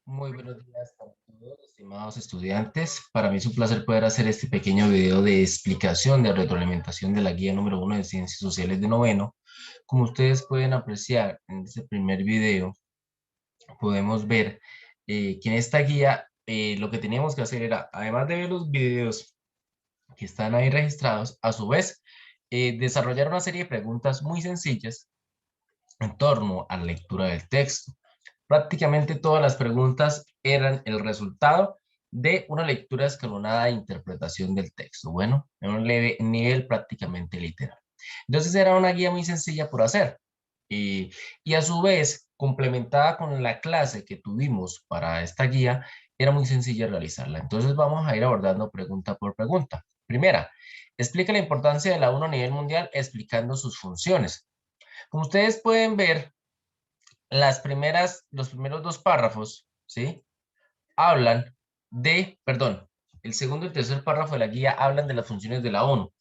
Muy buenos días a todos, estimados estudiantes. Para mí es un placer poder hacer este pequeño video de explicación de retroalimentación de la guía número 1 de Ciencias Sociales de noveno. Como ustedes pueden apreciar en este primer video, podemos ver que en esta guía lo que teníamos que hacer era, además de ver los videos que están ahí registrados, a su vez desarrollar una serie de preguntas muy sencillas en torno a la lectura del texto. Prácticamente todas las preguntas eran el resultado de una lectura escalonada e interpretación del texto. Bueno, en un leve nivel prácticamente literal. Entonces era una guía muy sencilla por hacer. Y a su vez, complementada con la clase que tuvimos para esta guía, era muy sencilla realizarla. Entonces vamos a ir abordando pregunta por pregunta. Primera, explica la importancia de la ONU a nivel mundial explicando sus funciones. Como ustedes pueden ver, los primeros dos párrafos, ¿sí? Hablan perdón, el segundo y el tercer párrafo de la guía hablan de las funciones de la ONU.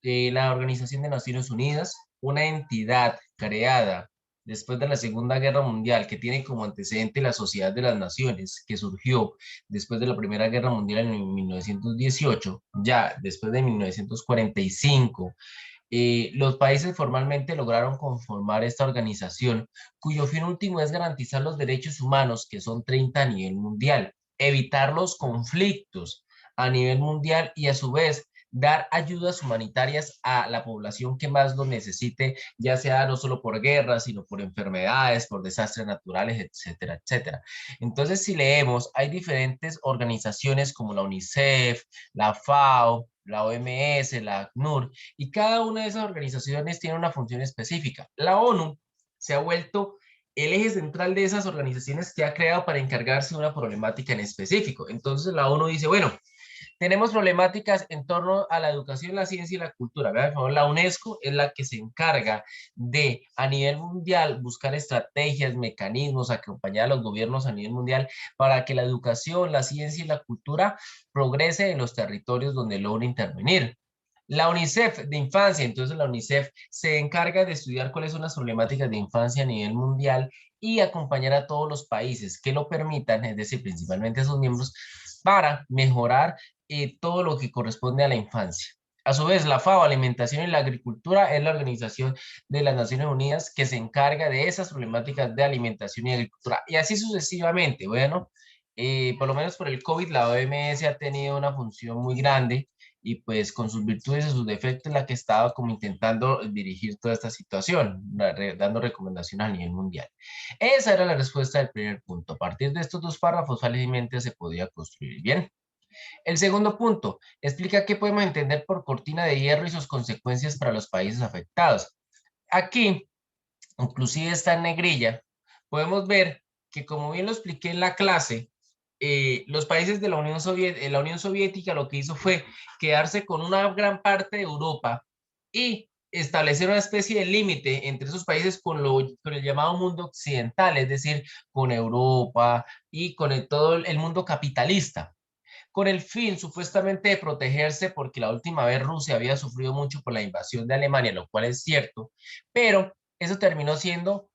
La Organización de Naciones Unidas, una entidad creada después de la Segunda Guerra Mundial, que tiene como antecedente la Sociedad de las Naciones, que surgió después de la Primera Guerra Mundial en 1918, ya después de 1945. Los países formalmente lograron conformar esta organización, cuyo fin último es garantizar los derechos humanos, que son 30 a nivel mundial, evitar los conflictos a nivel mundial y a su vez dar ayudas humanitarias a la población que más lo necesite, ya sea no solo por guerras, sino por enfermedades, por desastres naturales, etcétera, etcétera. Entonces, si leemos, hay diferentes organizaciones como la UNICEF, la FAO, la OMS, la ACNUR, y cada una de esas organizaciones tiene una función específica. La ONU se ha vuelto el eje central de esas organizaciones que ha creado para encargarse de una problemática en específico. Entonces la ONU dice, bueno, tenemos problemáticas en torno a la educación, la ciencia y la cultura. Vean, por favor, la UNESCO es la que se encarga de, a nivel mundial, buscar estrategias, mecanismos, acompañar a los gobiernos a nivel mundial para que la educación, la ciencia y la cultura progrese en los territorios donde logra intervenir. La UNICEF de infancia, entonces la UNICEF se encarga de estudiar cuáles son las problemáticas de infancia a nivel mundial y acompañar a todos los países que lo permitan, es decir, principalmente a sus miembros, para mejorar todo lo que corresponde a la infancia. A su vez, la FAO, Alimentación y la Agricultura, es la Organización de las Naciones Unidas que se encarga de esas problemáticas de alimentación y agricultura. Y así sucesivamente. Bueno, por lo menos por el COVID, la OMS ha tenido una función muy grande y pues con sus virtudes y sus defectos la que estaba como intentando dirigir toda esta situación, dando recomendaciones a nivel mundial. Esa era la respuesta del primer punto. A partir de estos dos párrafos fácilmente se podía construir bien. El segundo punto, explica qué podemos entender por cortina de hierro y sus consecuencias para los países afectados. Aquí, inclusive está en negrilla, podemos ver que como bien lo expliqué en la clase, los países de la Unión Soviética lo que hizo fue quedarse con una gran parte de Europa y establecer una especie de límite entre esos países con el llamado mundo occidental, es decir, con Europa y con todo el mundo capitalista con el fin supuestamente de protegerse porque la última vez Rusia había sufrido mucho por la invasión de Alemania, lo cual es cierto, pero eso terminó siendo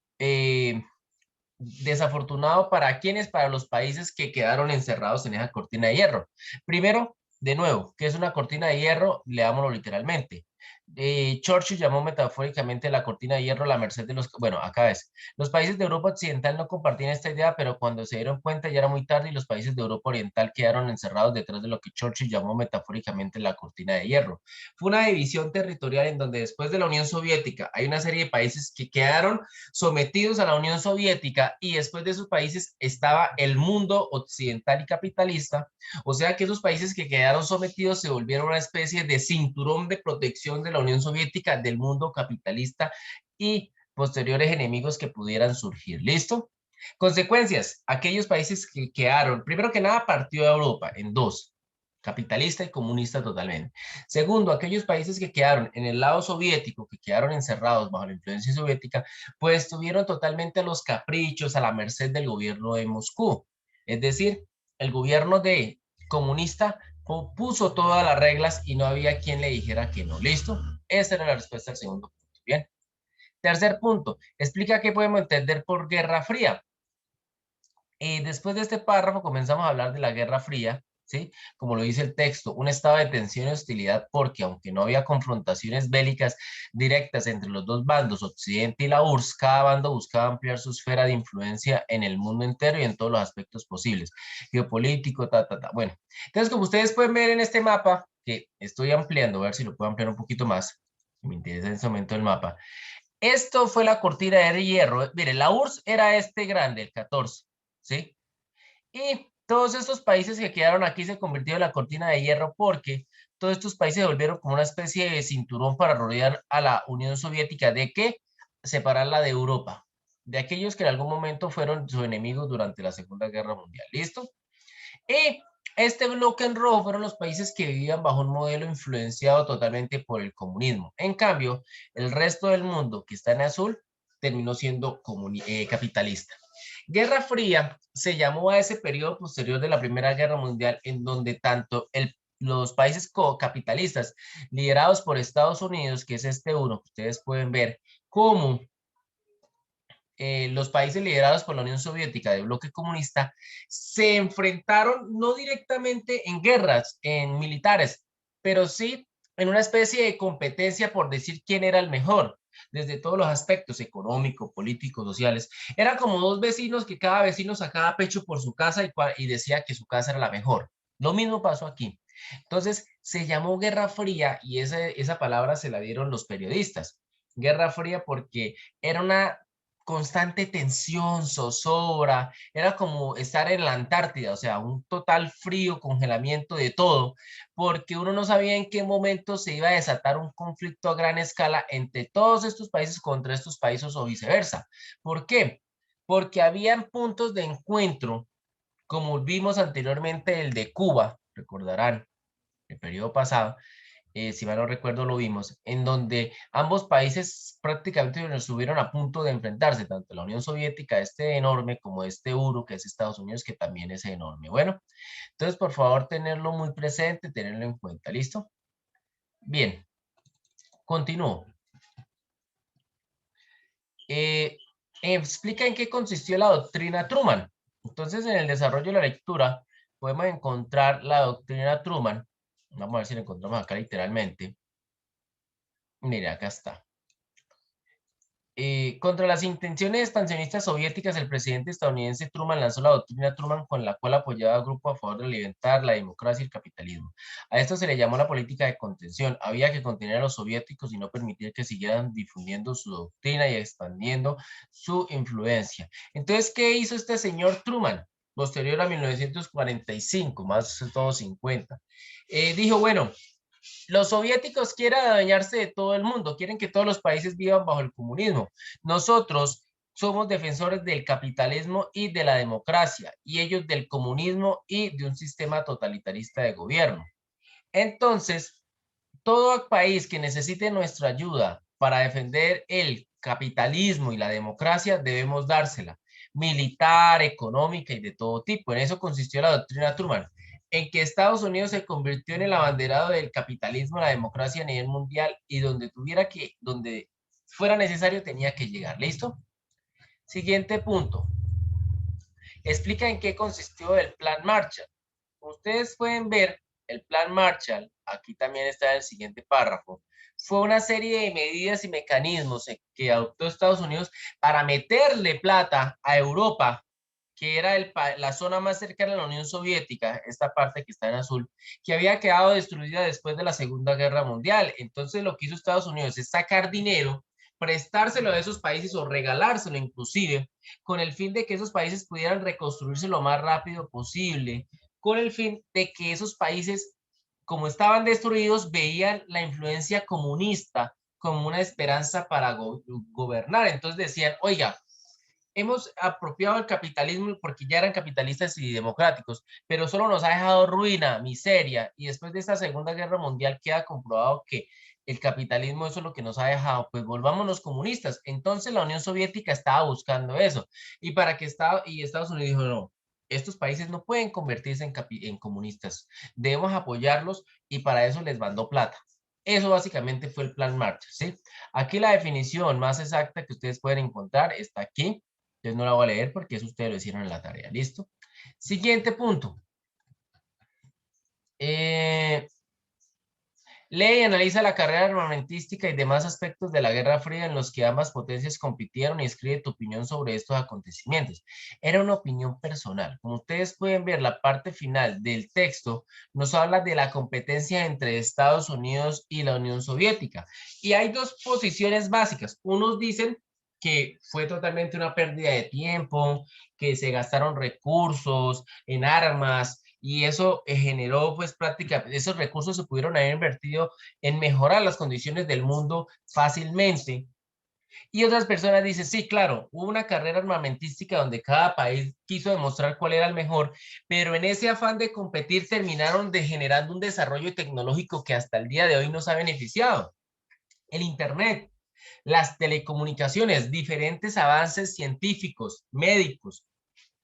desafortunado para quienes, para los países que quedaron encerrados en esa cortina de hierro. Primero, de nuevo, ¿qué es una cortina de hierro? Leámoslo literalmente. Churchill llamó metafóricamente la cortina de hierro la merced de los... Bueno, acá es. Los países de Europa Occidental no compartían esta idea, pero cuando se dieron cuenta ya era muy tarde y los países de Europa Oriental quedaron encerrados detrás de lo que Churchill llamó metafóricamente la cortina de hierro. Fue una división territorial en donde después de la Unión Soviética hay una serie de países que quedaron sometidos a la Unión Soviética y después de esos países estaba el mundo occidental y capitalista, o sea que esos países que quedaron sometidos se volvieron una especie de cinturón de protección de la Unión Soviética, del mundo capitalista y posteriores enemigos que pudieran surgir. ¿Listo? Consecuencias, aquellos países que quedaron, primero que nada partió a Europa en dos, capitalista y comunista totalmente. Segundo, aquellos países que quedaron en el lado soviético, que quedaron encerrados bajo la influencia soviética, pues estuvieron totalmente a los caprichos, a la merced del gobierno de Moscú. Es decir, el gobierno de comunista puso todas las reglas y no había quien le dijera que no. ¿Listo? Esa era la respuesta al segundo punto. Bien. Tercer punto, explica qué podemos entender por Guerra Fría. Después de este párrafo comenzamos a hablar de la Guerra Fría, ¿sí? Como lo dice el texto, un estado de tensión y hostilidad porque aunque no había confrontaciones bélicas directas entre los dos bandos, Occidente y la URSS, cada bando buscaba ampliar su esfera de influencia en el mundo entero y en todos los aspectos posibles, geopolítico, Bueno, entonces como ustedes pueden ver en este mapa, que estoy ampliando, a ver si lo puedo ampliar un poquito más, me interesa en este momento el mapa. Esto fue la cortina de hierro. Mire, la URSS era este grande, el 14, ¿sí? Y todos estos países que quedaron aquí se convirtieron en la cortina de hierro porque todos estos países se volvieron como una especie de cinturón para rodear a la Unión Soviética. ¿De qué? Separarla de Europa, de aquellos que en algún momento fueron sus enemigos durante la Segunda Guerra Mundial. ¿Listo? Y este bloque en rojo fueron los países que vivían bajo un modelo influenciado totalmente por el comunismo. En cambio, el resto del mundo que está en azul terminó siendo capitalista. Guerra Fría se llamó a ese periodo posterior de la Primera Guerra Mundial en donde tanto los países capitalistas liderados por Estados Unidos, que es este uno que ustedes pueden ver, como los países liderados por la Unión Soviética de bloque comunista se enfrentaron no directamente en guerras, en militares, pero sí en una especie de competencia por decir quién era el mejor, desde todos los aspectos económicos, políticos, sociales. Era como dos vecinos que cada vecino sacaba pecho por su casa y decía que su casa era la mejor. Lo mismo pasó aquí. Entonces se llamó Guerra Fría y esa palabra se la dieron los periodistas. Guerra Fría porque era una constante tensión, zozobra, era como estar en la Antártida, o sea, un total frío, congelamiento de todo, porque uno no sabía en qué momento se iba a desatar un conflicto a gran escala entre todos estos países contra estos países o viceversa. ¿Por qué? Porque habían puntos de encuentro, como vimos anteriormente el de Cuba, recordarán, el periodo pasado, si mal no recuerdo lo vimos, en donde ambos países prácticamente estuvieron a punto de enfrentarse, tanto la Unión Soviética, este enorme, como este euro, que es Estados Unidos, que también es enorme. Bueno, entonces por favor tenerlo muy presente, tenerlo en cuenta, ¿listo? Bien, continúo. Eh, explica en qué consistió la doctrina Truman. Entonces, en el desarrollo de la lectura, podemos encontrar la doctrina Truman. Vamos a ver si la encontramos acá literalmente. Mira, acá está. Contra las intenciones expansionistas soviéticas, el presidente estadounidense Truman lanzó la doctrina Truman con la cual apoyaba a grupos a favor de alimentar la democracia y el capitalismo. A esto se le llamó la política de contención. Había que contener a los soviéticos y no permitir que siguieran difundiendo su doctrina y expandiendo su influencia. Entonces, ¿qué hizo este señor Truman? Posterior a 1945, más o menos 50. Dijo, bueno, los soviéticos quieren adueñarse de todo el mundo, quieren que todos los países vivan bajo el comunismo. Nosotros somos defensores del capitalismo y de la democracia, y ellos del comunismo y de un sistema totalitarista de gobierno. Entonces, todo país que necesite nuestra ayuda para defender el capitalismo y la democracia, debemos dársela, militar, económica y de todo tipo. En eso consistió la doctrina Truman, en que Estados Unidos se convirtió en el abanderado del capitalismo, la democracia a nivel mundial y donde fuera necesario tenía que llegar. ¿Listo? Siguiente punto. Explica en qué consistió el Plan Marshall. Ustedes pueden ver el Plan Marshall, aquí también está en el siguiente párrafo, fue una serie de medidas y mecanismos que adoptó Estados Unidos para meterle plata a Europa, que era la zona más cercana a la Unión Soviética, esta parte que está en azul, que había quedado destruida después de la Segunda Guerra Mundial. Entonces lo que hizo Estados Unidos es sacar dinero, prestárselo a esos países o regalárselo inclusive, con el fin de que esos países pudieran reconstruirse lo más rápido posible, con el fin de que esos países, como estaban destruidos, veían la influencia comunista como una esperanza para gobernar. Entonces decían, oiga, hemos apropiado el capitalismo porque ya eran capitalistas y democráticos, pero solo nos ha dejado ruina, miseria, y después de esta Segunda Guerra Mundial queda comprobado que el capitalismo eso es lo que nos ha dejado, pues volvámonos comunistas. Entonces la Unión Soviética estaba buscando eso, y Estados Unidos dijo, no, estos países no pueden convertirse en comunistas, debemos apoyarlos y para eso les mandó plata. Eso básicamente fue el Plan Marshall, ¿sí? Aquí la definición más exacta que ustedes pueden encontrar está aquí. Entonces no la voy a leer porque eso ustedes lo hicieron en la tarea. ¿Listo? Siguiente punto. Eh, Lee y analiza la carrera armamentística y demás aspectos de la Guerra Fría en los que ambas potencias compitieron y escribe tu opinión sobre estos acontecimientos. Era una opinión personal. Como ustedes pueden ver, la parte final del texto nos habla de la competencia entre Estados Unidos y la Unión Soviética. Y hay dos posiciones básicas. Unos dicen que fue totalmente una pérdida de tiempo, que se gastaron recursos en armas, y eso generó pues prácticamente, esos recursos se pudieron haber invertido en mejorar las condiciones del mundo fácilmente. Y otras personas dicen, sí, claro, hubo una carrera armamentística donde cada país quiso demostrar cuál era el mejor, pero en ese afán de competir terminaron degenerando un desarrollo tecnológico que hasta el día de hoy nos ha beneficiado. El Internet, las telecomunicaciones, diferentes avances científicos, médicos,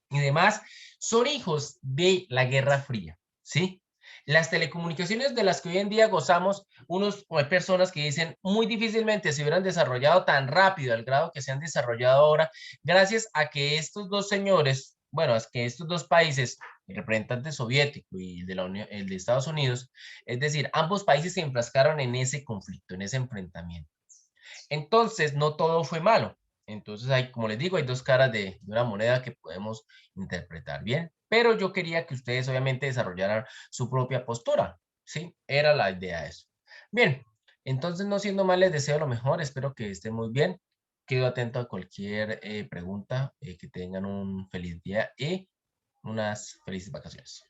y demás, son hijos de la Guerra Fría, ¿sí? Las telecomunicaciones de las que hoy en día gozamos, o hay personas que dicen muy difícilmente se hubieran desarrollado tan rápido al grado que se han desarrollado ahora, gracias a que estos dos señores, bueno, es que estos dos países, el representante soviético y el de Estados Unidos, es decir, ambos países se enfrascaron en ese conflicto, en ese enfrentamiento. Entonces, no todo fue malo. Entonces, hay, como les digo, hay dos caras de una moneda que podemos interpretar bien. Pero yo quería que ustedes obviamente desarrollaran su propia postura. ¿Sí? Era la idea de eso. Bien, entonces no siendo más, les deseo lo mejor. Espero que estén muy bien. Quedo atento a cualquier pregunta, que tengan un feliz día y unas felices vacaciones.